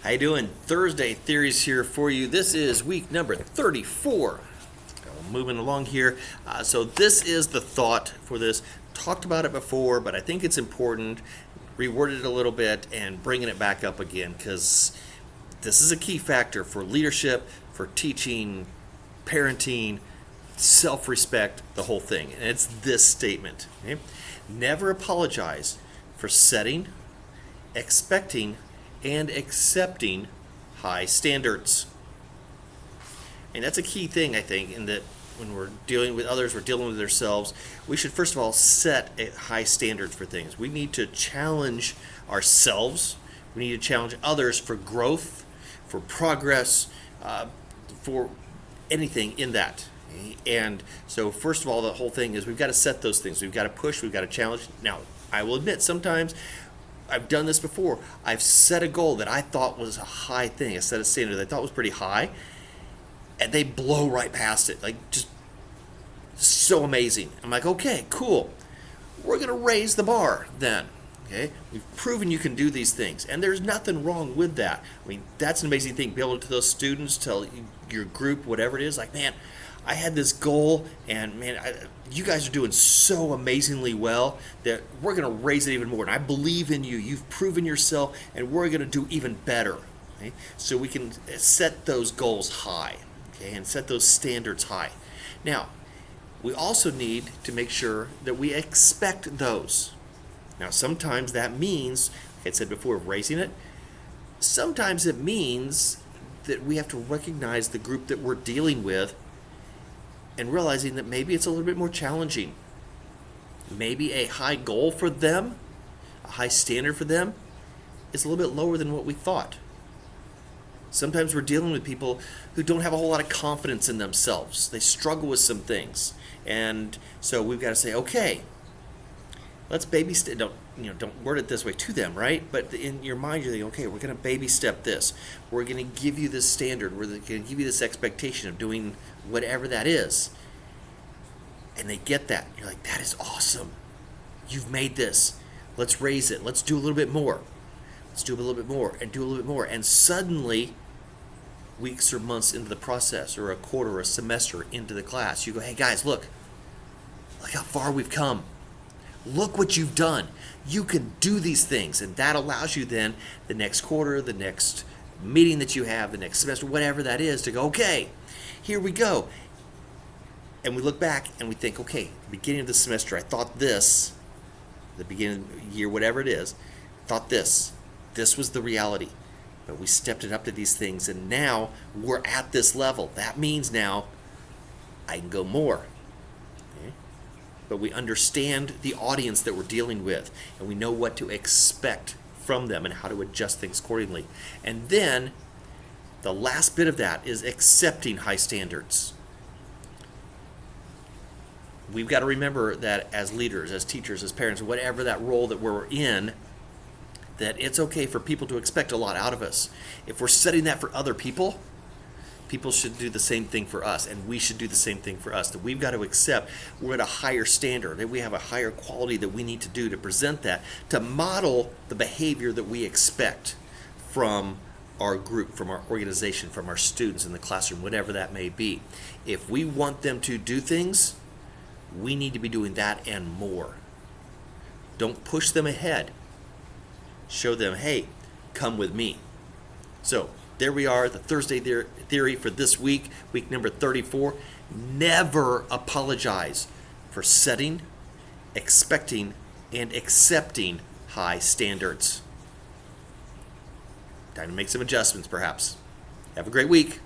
How you doing? Thursday Theories here for you. This is week number 34. Moving along here. So this is the thought for this. Talked about it before, but I think it's important. Reworded it a little bit and bringing it back up again because this is a key factor for leadership, for teaching, parenting, self-respect, the whole thing. And it's this statement. Okay? Never apologize for setting, expecting, and accepting high standards. And that's a key thing, I think, in that when we're dealing with others, we're dealing with ourselves, we should first of all set a high standard for things. We need to challenge ourselves. We need to challenge others for growth, for progress, for anything in that. And so first of all, the whole thing is we've got to set those things. We've got to push, we've got to challenge. Now, I will admit, sometimes I've done this before. I've set a goal that I thought was a high thing. I set a standard that I thought was pretty high, and they blow right past it. Like, just so amazing. I'm like, okay, cool. We're going to raise the bar then. Okay? We've proven you can do these things, and there's nothing wrong with that. I mean, that's an amazing thing. Be able to those students, tell your group, whatever it is, like, man, I had this goal, and man, you guys are doing so amazingly well that we're going to raise it even more. And I believe in you. You've proven yourself, and we're going to do even better. Okay? So we can set those goals high, okay, and set those standards high. Now, we also need to make sure that we expect those. Now, sometimes that means, like I said before, raising it. Sometimes it means that we have to recognize the group that we're dealing with and realizing that maybe it's a little bit more challenging. Maybe a high goal for them, a high standard for them, is a little bit lower than what we thought. Sometimes we're dealing with people who don't have a whole lot of confidence in themselves. They struggle with some things. And so we've got to say, okay, let's baby step. Don't word it this way to them, right? But in your mind, you're thinking, okay, we're going to baby step this. We're going to give you this standard. We're going to give you this expectation of doing whatever that is. And they get that. You're like, that is awesome. You've made this. Let's raise it. Let's do a little bit more. Let's do a little bit more and do a little bit more. And suddenly, weeks or months into the process, or a quarter or a semester into the class, you go, hey guys, look how far we've come. Look what you've done. You can do these things. And that allows you then, the next quarter, the next meeting that you have, the next semester, whatever that is, to go, okay, here we go. And we look back and we think, okay, beginning of the semester, I thought this, the beginning of the year, whatever it is, thought this. This was the reality. But we stepped it up to these things, and now we're at this level. That means now I can go more. But we understand the audience that we're dealing with, and we know what to expect from them and how to adjust things accordingly. And then the last bit of that is accepting high standards. We've got to remember that as leaders, as teachers, as parents, whatever that role that we're in, that it's okay for people to expect a lot out of us. If we're setting that for other people, people should do the same thing for us, and we should do the same thing for us. That we've got to accept we're at a higher standard, that we have a higher quality that we need to do to present that, to model the behavior that we expect from our group, from our organization, from our students in the classroom, whatever that may be. If we want them to do things, we need to be doing that and more. Don't push them ahead. Show them, hey, come with me. So, there we are, the Thursday Theory for this week, week number 34. Never apologize for setting, expecting, and accepting high standards. Time to make some adjustments, perhaps. Have a great week.